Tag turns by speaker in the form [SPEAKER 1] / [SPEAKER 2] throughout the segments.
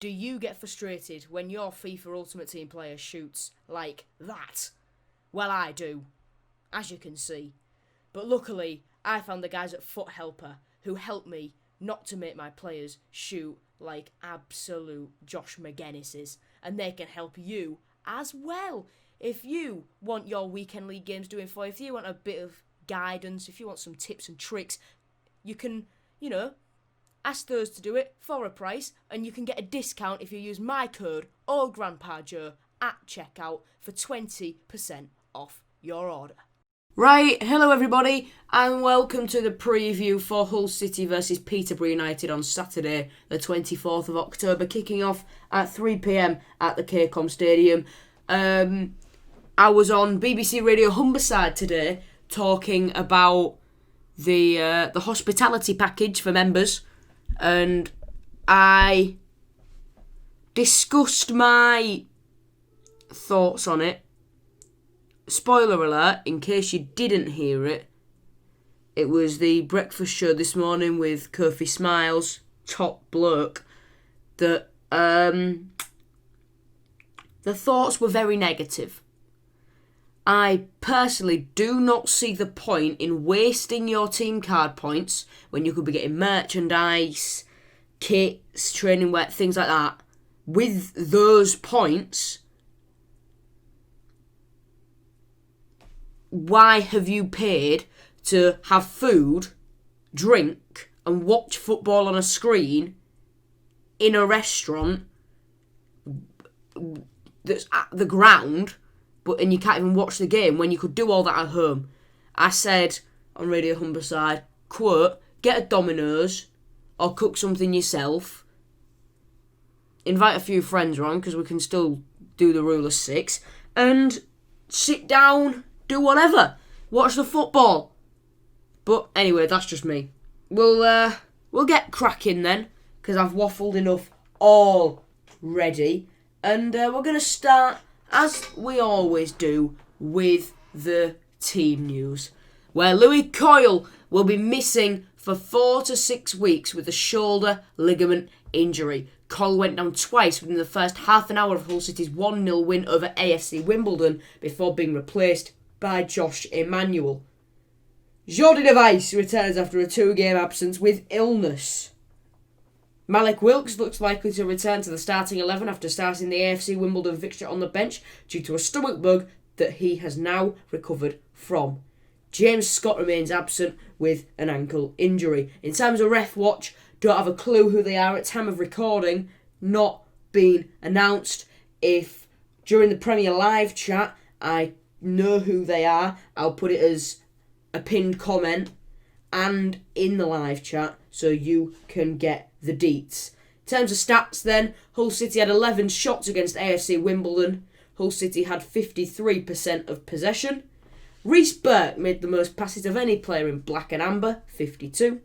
[SPEAKER 1] Do you get frustrated when your FIFA Ultimate Team player shoots like that? Well, I do, as you can see. But luckily, I found the guys at Foot Helper who helped me not to make my players shoot like absolute Josh McGinnises. And they can help you as well. If you want your weekend league games doing for you, if you want a bit of guidance, if you want some tips and tricks, you can, ask those to do it for a price, and you can get a discount if you use my code OldGrandpaJoe at checkout for 20% off your order. Right, hello everybody, and welcome to the preview for Hull City versus Peterborough United on Saturday, the 24th of October, kicking off at 3 p.m. at the KCOM Stadium. I was on BBC Radio Humberside today talking about the hospitality package for members, and I discussed my thoughts on it. Spoiler alert, in case you didn't hear it, it was the breakfast show this morning with Kofi Smiles, top bloke, that the thoughts were very negative. I personally do not see the point in wasting your team card points when you could be getting merchandise, kits, training wear, things like that. With those points, why have you paid to have food, drink, and watch football on a screen in a restaurant that's at the ground, and you can't even watch the game when you could do all that at home? I said on Radio Humberside, quote, get a Domino's or cook something yourself. Invite a few friends around, because we can still do the rule of six. And sit down, do whatever. Watch the football. But anyway, that's just me. We'll get cracking then, because I've waffled enough already. And we're going to start, as we always do, with the team news, where Louis Coyle will be missing for 4 to 6 weeks with a shoulder ligament injury. Coyle went down twice within the first half an hour of Hull City's 1-0 win over AFC Wimbledon before being replaced by Josh Emmanuel. Jordi Device returns after a 2-game absence with illness. Mallik Wilks looks likely to return to the starting 11 after starting the AFC Wimbledon fixture on the bench due to a stomach bug that he has now recovered from. James Scott remains absent with an ankle injury. In terms of ref watch, don't have a clue who they are at time of recording, not been announced. If during the Premier Live chat I know who they are, I'll put it as a pinned comment and in the live chat so you can get the deets. In terms of stats then, Hull City had 11 shots against AFC Wimbledon. Hull City had 53% of possession. Reece Burke made the most passes of any player in black and amber, 52.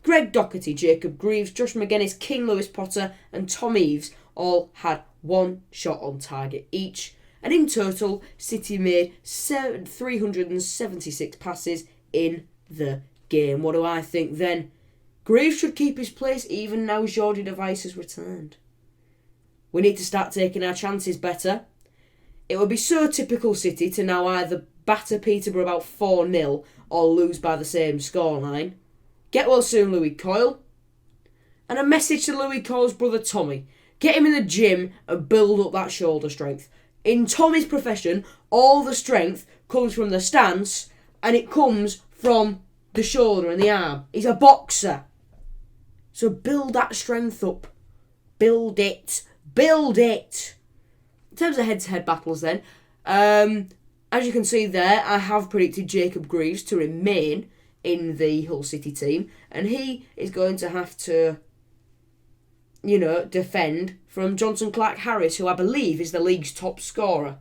[SPEAKER 1] Greg Docherty, Jacob Greaves, Josh McGuinness, King Lewis Potter and Tom Eaves all had 1 shot on target each. And in total, City made 376 passes in the game. What do I think then? Greaves should keep his place even now Jordi Device has returned. We need to start taking our chances better. It would be so typical City to now either batter Peterborough about 4-0 or lose by the same scoreline. Get well soon, Louis Coyle. And a message to Louis Coyle's brother Tommy. Get him in the gym and build up that shoulder strength. In Tommy's profession, all the strength comes from the stance and it comes from the shoulder and the arm. He's a boxer. So build that strength up. Build it. Build it. In terms of head-to-head battles then, as you can see there, I have predicted Jacob Greaves to remain in the Hull City team, and he is going to have to, defend from Johnson Clark-Harris, who I believe is the league's top scorer.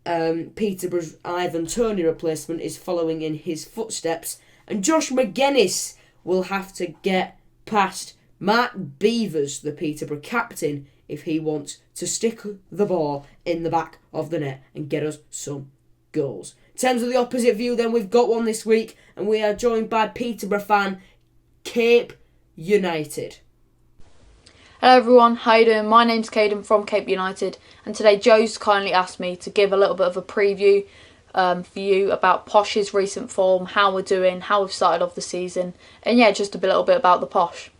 [SPEAKER 1] Peterborough's Ivan Toney replacement is following in his footsteps, and Josh McGuinness will have to get past Mark Beavers, the Peterborough captain, if he wants to stick the ball in the back of the net and get us some goals. In terms of the opposite view then, we've got one this week, and we are joined by Peterborough fan Cape United.
[SPEAKER 2] Hello everyone, how you doing? My name's Caiden from Cape United, and today Joe's kindly asked me to give a little bit of a preview for you about Posh's recent form, how we're doing, how we've started off the season, and yeah, just a little bit about the Posh.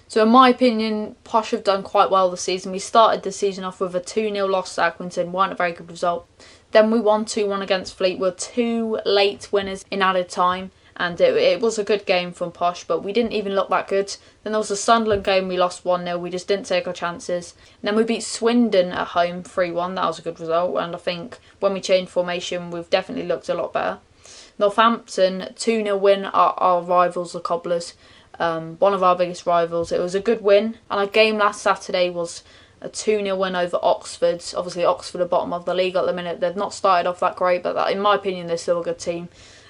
[SPEAKER 2] So in my opinion, Posh have done quite well this season. We started the season off with a 2-0 loss to Accrington, weren't a very good result. Then we won 2-1 against Fleetwood, 2 late winners in added time. And it was a good game from Posh, but we didn't even look that good. Then there was a Sunderland game, we lost 1-0, we just didn't take our chances. And then we beat Swindon at home 3-1, that was a good result. And I think when we changed formation, we've definitely looked a lot better. Northampton, 2-0 win at our rivals, the Cobblers. One of our biggest rivals. It was a good win. And our game last Saturday was a 2-0 win over Oxford. Obviously Oxford are bottom of the league at the minute. They've not started off that great, but in my opinion, they're still a good team.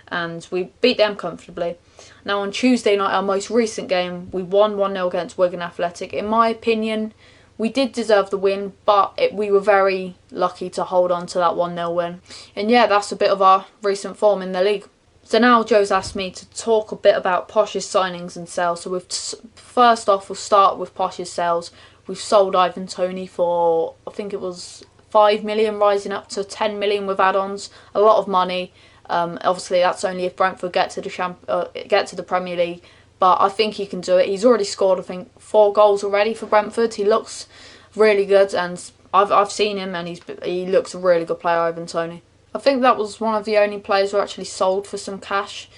[SPEAKER 2] And we beat them comfortably. Now on Tuesday night, our most recent game, we won 1-0 against Wigan Athletic. In my opinion, we did deserve the win, but we were very lucky to hold on to that 1-0 win. And yeah, that's a bit of our recent form in the league. So now Joe's asked me to talk a bit about Posh's signings and sales. So first off, we'll start with Posh's sales. We've sold Ivan Toney for, I think it was 5 million, rising up to 10 million with add-ons. A lot of money. Obviously, that's only if Brentford get to the Premier League, but I think he can do it. He's already scored, I think, 4 goals already for Brentford. He looks really good, and I've seen him, and he looks a really good player, Ivan Toney. I think that was one of the only players who actually sold for some cash.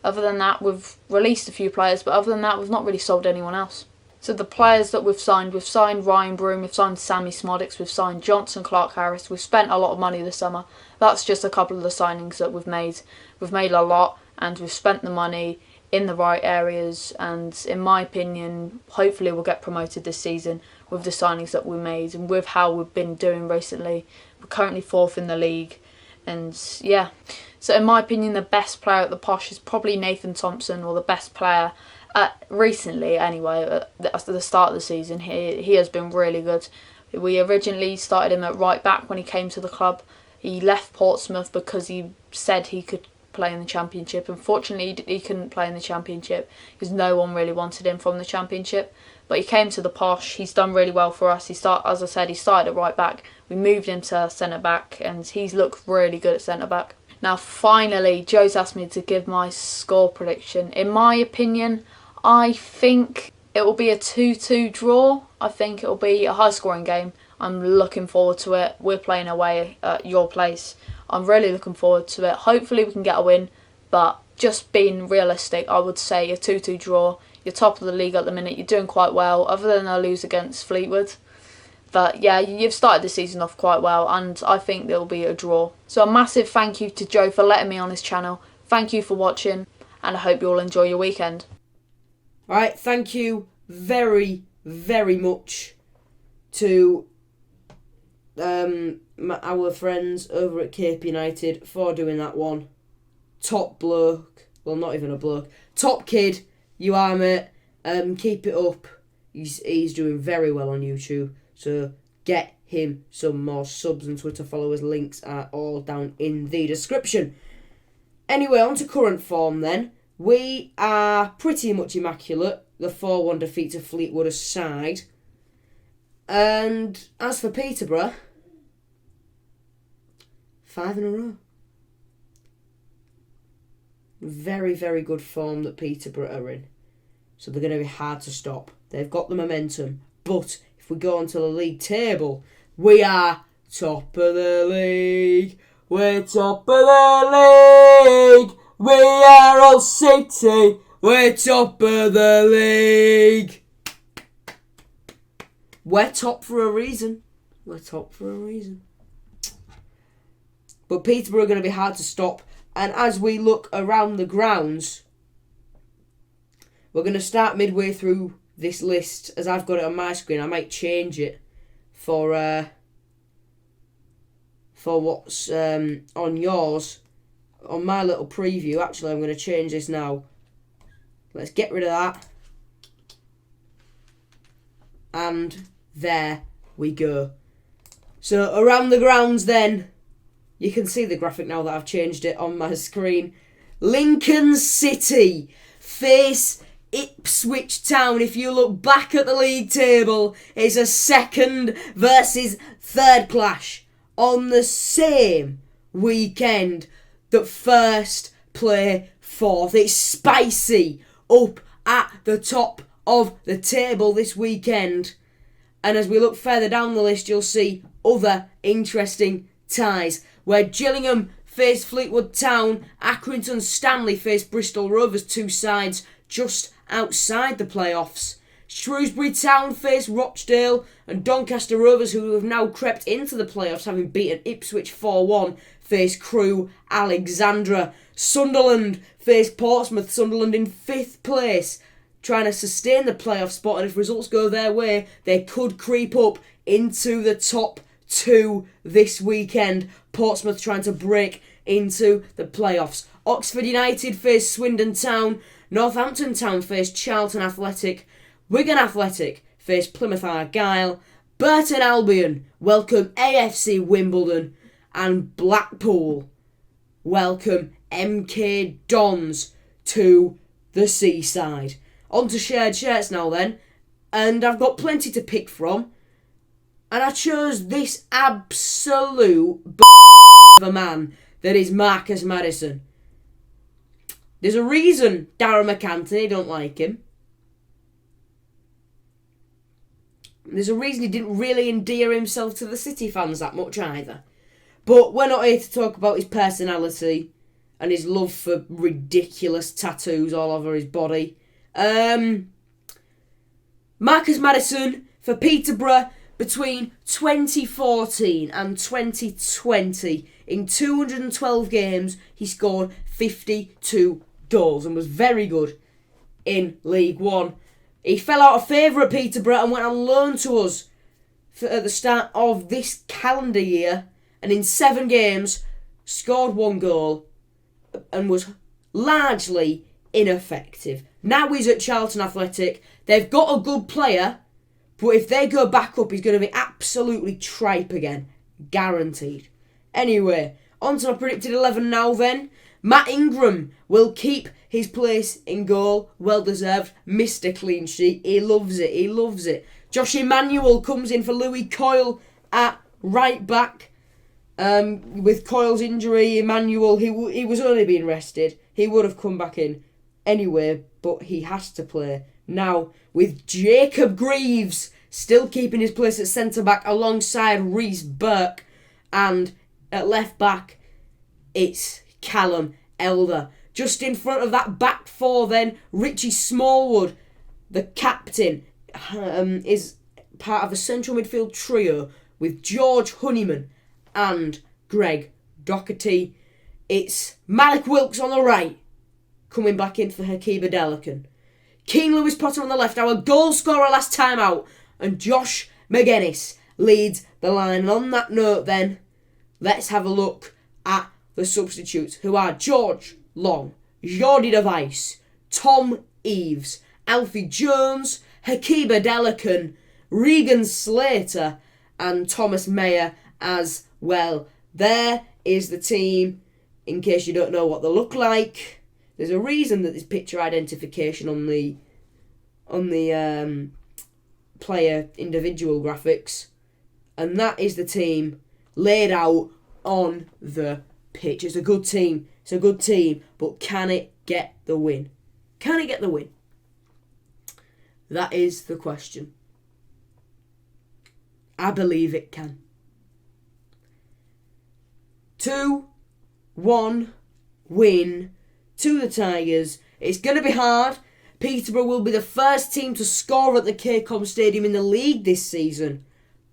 [SPEAKER 2] Other than that, we've released a few players, but other than that, we've not really sold anyone else. So the players that we've signed Ryan Broom, we've signed Sammy Smodix, we've signed Johnson Clark-Harris, we've spent a lot of money this summer. That's just a couple of the signings that we've made. We've made a lot, and we've spent the money in the right areas, and in my opinion, hopefully we'll get promoted this season with the signings that we made and with how we've been doing recently. We're currently 4th in the league, and yeah. So in my opinion, the best player at the Posh is probably Nathan Thompson, or the best player recently anyway, at the start of the season. He has been really good. We originally started him at right back when he came to the club. He left Portsmouth because he said he could play in the Championship. Unfortunately, he couldn't play in the Championship because no one really wanted him from the Championship. But he came to the Posh. He's done really well for us. As I said, he started at right back. We moved him to centre back, and he's looked really good at centre back. Now, finally, Joe's asked me to give my score prediction. In my opinion, I think it will be a 2-2 draw. I think it will be a high-scoring game. I'm looking forward to it. We're playing away at your place. I'm really looking forward to it. Hopefully we can get a win, but just being realistic, I would say a 2-2 draw. You're top of the league at the minute. You're doing quite well, other than a lose against Fleetwood. But yeah, you've started the season off quite well, and I think there will be a draw. So a massive thank you to Joe for letting me on his channel. Thank you for watching, and I hope you all enjoy your weekend.
[SPEAKER 1] Right, thank you very, very much to our friends over at Cape United for doing that one. Top bloke. Well, not even a bloke. Top kid. You are, mate. Keep it up. He's doing very well on YouTube. So get him some more subs and Twitter followers. Links are all down in the description. Anyway, on to current form then. We are pretty much immaculate. The 4-1 defeat to Fleetwood aside. And as for Peterborough, 5 in a row. Very, very good form that Peterborough are in. So they're going to be hard to stop. They've got the momentum. But if we go onto the league table, we are top of the league. We're top of the league. We are Hull City. We're top of the league. We're top for a reason. We're top for a reason. But Peterborough are going to be hard to stop. And as we look around the grounds, we're going to start midway through this list. As I've got it on my screen, I might change it for what's on yours. On my little preview, actually, I'm going to change this now. Let's get rid of that. And there we go. So around the grounds then, you can see the graphic now that I've changed it on my screen. Lincoln City face Ipswich Town. If you look back at the league table, it's a second versus third clash on the same weekend that first play fourth. It's spicy up at the top of the table this weekend. And as we look further down the list, you'll see other interesting ties, where Gillingham face Fleetwood Town, Accrington Stanley face Bristol Rovers, two sides just outside the playoffs. Shrewsbury Town face Rochdale, and Doncaster Rovers, who have now crept into the playoffs having beaten Ipswich 4-1, face Crewe Alexandra. Sunderland face Portsmouth, Sunderland in 5th place, trying to sustain the playoff spot, and if results go their way, they could creep up into the top 2 this weekend. Portsmouth trying to break into the playoffs. Oxford United face Swindon Town, Northampton Town face Charlton Athletic, Wigan Athletic face Plymouth Argyle, Burton Albion welcome AFC Wimbledon, and Blackpool welcome MK Dons to the seaside. On to shared shirts now then, and I've got plenty to pick from, and I chose this absolute of a man that is Marcus Maddison. There's a reason Darren McAntony don't like him. There's a reason he didn't really endear himself to the City fans that much either. But we're not here to talk about his personality and his love for ridiculous tattoos all over his body. Marcus Maddison for Peterborough between 2014 and 2020. In 212 games, he scored 52 goals and was very good in League One. He fell out of favour at Peterborough and went on loan to us at the start of this calendar year, and in 7 games scored 1 goal and was largely ineffective. Now he's at Charlton Athletic. They've got a good player, but if they go back up, he's going to be absolutely tripe again. Guaranteed. Anyway, on to my predicted 11 now then. Matt Ingram will keep his place in goal. Well deserved. Mr. Clean Sheet. He loves it. He loves it. Josh Emmanuel comes in for Louis Coyle at right back. With Coyle's injury, Emmanuel, he was only being rested. He would have come back in anyway, but he has to play. Now, with Jacob Greaves still keeping his place at centre-back alongside Reece, Burke, and at left-back, it's Callum Elder. Just in front of that back four then, Richie Smallwood, the captain, is part of a central midfield trio with George Honeyman and Greg Doherty. It's Mallik Wilks on the right, coming back in for Hakiba Delican. Keane Lewis Potter on the left, our goal scorer last time out, and Josh McGuinness leads the line. And on that note then, let's have a look at the substitutes, who are George Long, Jordi Device, Tom Eves, Alfie Jones, Hakiba Delican, Regan SLATER, and Thomas Mayer as well. There is the team, in case you don't know what they look like. There's a reason that there's picture identification on the player individual graphics, and that is the team laid out on the pitch. It's a good team. It's a good team, but can it get the win? Can it get the win? That is the question. I believe it can. 2-1 win to the Tigers. It's going to be hard. Peterborough will be the first team to score at the KCOM Stadium in the league this season,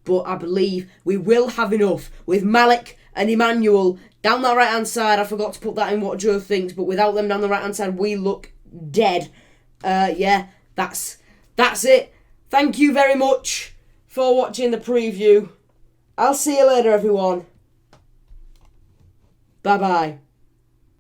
[SPEAKER 1] but I believe we will have enough with Mallik and Emmanuel down that right hand side. I forgot to put that in what Joe thinks, but without them down the right hand side, we look dead. Yeah, that's it. Thank you very much for watching the preview. I'll see you later, everyone. Bye bye.